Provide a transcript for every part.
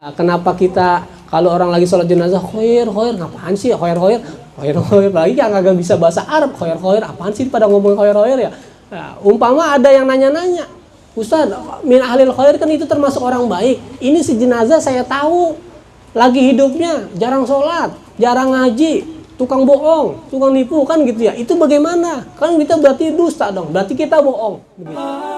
Kenapa kita kalau orang lagi sholat jenazah khoir ngapain sih khoir lagi yang agak bisa bahasa Arab khoir apaan sih pada ngomong khoir ya. Nah, umpama ada yang nanya-nanya, Ustaz, min ahlil khoir kan itu termasuk orang baik. Ini si jenazah saya tahu lagi hidupnya jarang sholat, jarang ngaji, tukang bohong, tukang nipu kan gitu ya. Itu bagaimana? Kan kita berarti dusta dong, berarti kita bohong. Begitu.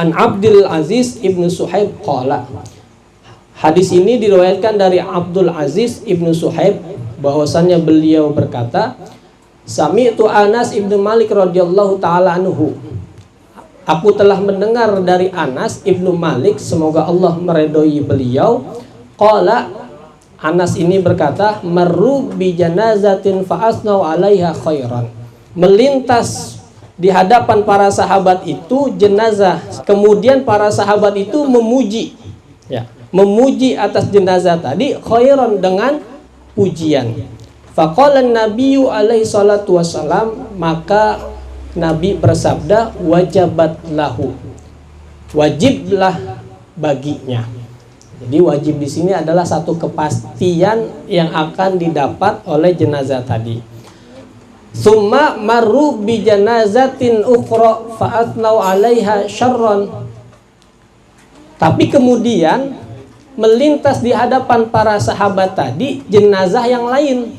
An Abdul Aziz ibnu Suhaib qala. Hadis ini diriwayatkan dari Abdul Aziz ibnu Suhaib bahwasannya beliau berkata, Sami'tu Anas ibnu Malik radhiyallahu taala anhu. Aku telah mendengar dari Anas ibnu Malik, semoga Allah meridhoi beliau. Qala, Anas ini berkata, marru bi janazatin fa asnau 'alaiha khairan. Melintas di hadapan para sahabat itu jenazah, kemudian para sahabat itu memuji, ya, memuji atas jenazah tadi khairan dengan pujian. Faqala Nabiyyu alaihi salatu wassalam, maka Nabi bersabda, wajabat lahu, wajiblah baginya. Jadi wajib di sini adalah satu kepastian yang akan didapat oleh jenazah tadi. Summa marru bi janazatin ukhra fa atnau 'alaiha syarran. Tapi kemudian melintas di hadapan para sahabat tadi jenazah yang lain.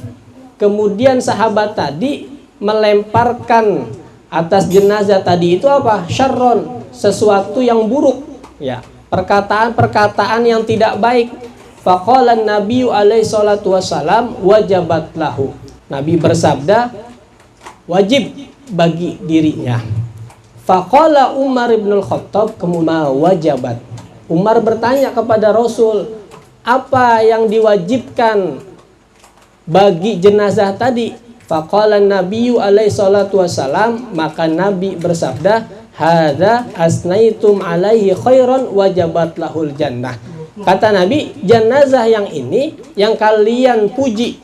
Kemudian sahabat tadi melemparkan atas jenazah tadi itu apa? Syarron, sesuatu yang buruk, ya, perkataan-perkataan yang tidak baik. Faqala Nabiyyu alaihi salatu wasalam, wajabat lahu. Nabi bersabda, wajib bagi dirinya. Faqala Umar ibn al-Khattab, kemuma wajabat. Umar bertanya kepada Rasul, apa yang diwajibkan bagi jenazah tadi? Faqala Nabiyyu alaihi salatu wassalam, maka Nabi bersabda, hadza asnaitum alaihi khairan wajabat lahul jannah. Kata Nabi, jenazah yang ini yang kalian puji,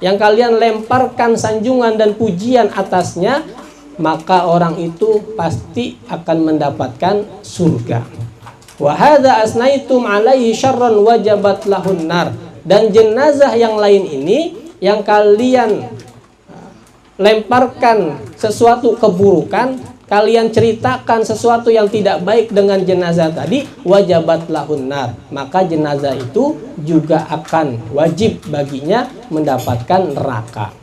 yang kalian lemparkan sanjungan dan pujian atasnya, maka orang itu pasti akan mendapatkan surga. Wa hadza asnaitum alaihi syarran wajabat lahun nar. Dan jenazah yang lain ini yang kalian lemparkan sesuatu keburukan, kalian ceritakan sesuatu yang tidak baik dengan jenazah tadi, wajabat lahun nar, maka jenazah itu juga akan wajib baginya mendapatkan neraka.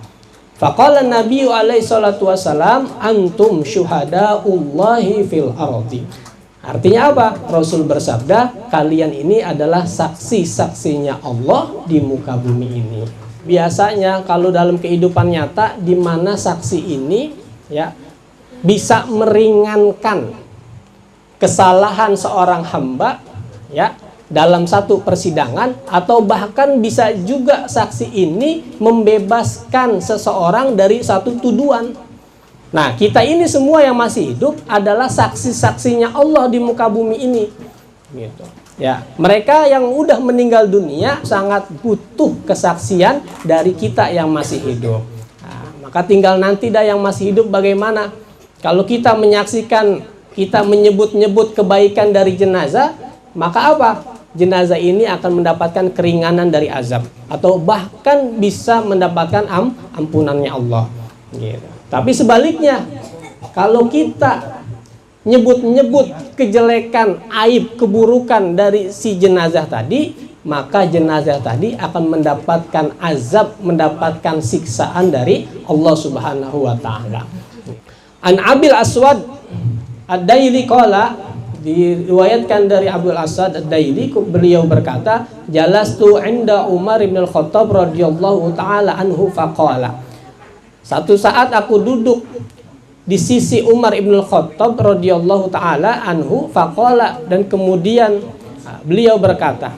Faqala Nabiyyu alaihi salatu wassalam, antum syuhadaullahi fil ardi. Artinya apa? Rasul bersabda, kalian ini adalah saksi-saksinya Allah di muka bumi ini. Biasanya kalau dalam kehidupan nyata di mana saksi ini, ya, bisa meringankan kesalahan seorang hamba, ya, dalam satu persidangan, atau bahkan bisa juga saksi ini membebaskan seseorang dari satu tuduhan. Nah, kita ini semua yang masih hidup adalah saksi-saksinya Allah di muka bumi ini, gitu. Ya, mereka yang udah meninggal dunia sangat butuh kesaksian dari kita yang masih hidup. Nah, maka tinggal nanti dah yang masih hidup bagaimana. Kalau kita menyaksikan, kita menyebut-nyebut kebaikan dari jenazah, maka apa? Jenazah ini akan mendapatkan keringanan dari azab, atau bahkan bisa mendapatkan ampunannya Allah, gitu. Tapi sebaliknya, kalau kita nyebut-nyebut kejelekan, aib, keburukan dari si jenazah tadi, maka jenazah tadi akan mendapatkan azab, mendapatkan siksaan dari Allah Subhanahu wa taala. An Abil Aswad Ad-Daili qala, diriwayatkan dari Abdul Aswad Ad-Daili, beliau berkata, jalastu 'inda Umar bin Al-Khattab radhiyallahu taala anhu faqala. Satu saat aku duduk di sisi Umar ibn Al-Khattab radhiyallahu taala anhu faqala, dan kemudian beliau berkata,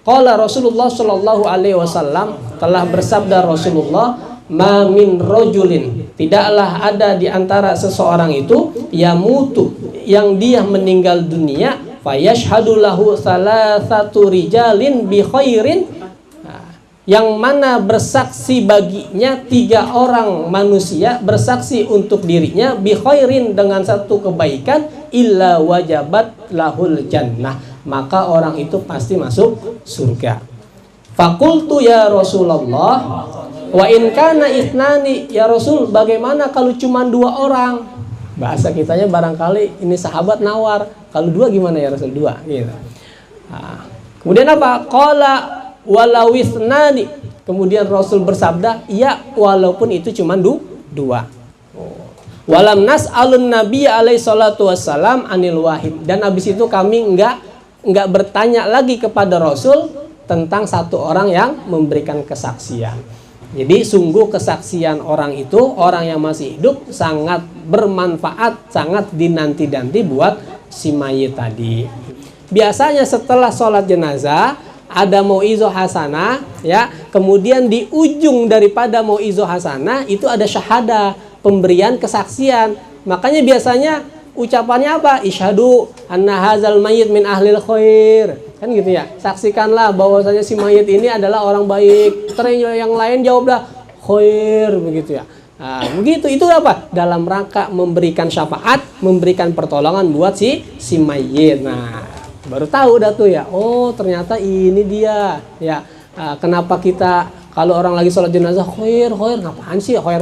qala Rasulullah sallallahu alaihi wasallam, telah bersabda Rasulullah, ma min rajulin, tidaklah ada di antara seseorang itu yamutu, yang dia meninggal dunia, fayashhadu lahu salasatu rijalin bi khairin, yang mana bersaksi baginya 3 orang manusia, bersaksi untuk dirinya bi khairin, dengan satu kebaikan, illa wajabat lahul jannah, maka orang itu pasti masuk surga. Fakultu ya Rasulullah, wa in kana itnani, ya Rasul, bagaimana kalau cuma 2 orang? Bahasa kitanya barangkali ini sahabat nawar, kalau 2 gimana ya Rasul? 2 gitu. Nah, kemudian apa? Qala walau itnani, kemudian Rasul bersabda, ya walaupun itu cuma 2. Walam nas'alun nabiy alaihi salatu wassalam anil wahid, dan habis itu kami enggak bertanya lagi kepada Rasul tentang 1 orang yang memberikan kesaksian. Jadi sungguh kesaksian orang itu, orang yang masih hidup, sangat bermanfaat, sangat dinanti-nanti buat si mayit tadi. Biasanya setelah sholat jenazah ada mau'izoh hasanah, ya. Kemudian di ujung daripada mau'izoh hasanah itu ada syahadah, pemberian kesaksian. Makanya biasanya ucapannya apa? Isyhadu anna hadzal mayyit min ahlil khair. Kan gitu ya. Saksikanlah bahwasanya si mayit ini adalah orang baik. Terus yang lain jawablah khair, begitu ya. Nah, begitu itu apa? Dalam rangka memberikan syafaat, memberikan pertolongan buat si mayit. Nah, baru tahu dah tuh ya, oh ternyata ini dia ya. Kenapa kita kalau orang lagi sholat jenazah khair, ngapain sih khair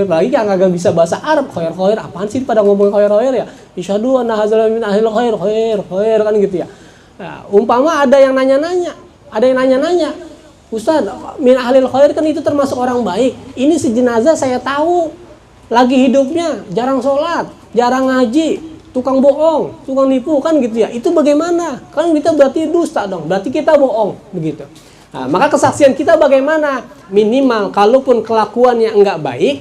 lagi yang agak bisa bahasa Arab, khair apaan sih pada ngomong khair ya. Isyhadu anna hadzal min ahli khair kan gitu ya. Nah, umpama ada yang nanya-nanya, Ustaz, min ahli khair kan itu termasuk orang baik. Ini si jenazah saya tahu lagi hidupnya jarang sholat, jarang ngaji, tukang bohong, tukang nipu kan gitu ya. Itu bagaimana? Kan kita berarti dusta dong, berarti kita bohong begitu. Nah, maka kesaksian kita bagaimana? Minimal kalaupun kelakuannya enggak baik,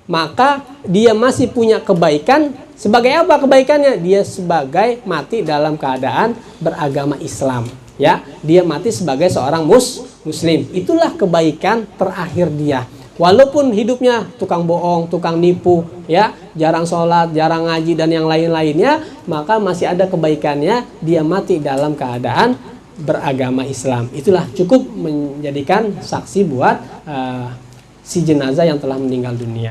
maka dia masih punya kebaikan. Sebagai apa kebaikannya? Dia sebagai mati dalam keadaan beragama Islam, ya. Dia mati sebagai seorang muslim. Itulah kebaikan terakhir dia. Walaupun hidupnya tukang bohong, tukang nipu, ya, jarang sholat, jarang ngaji dan yang lain-lainnya, maka masih ada kebaikannya, dia mati dalam keadaan beragama Islam. Itulah cukup menjadikan saksi buat si jenazah yang telah meninggal dunia.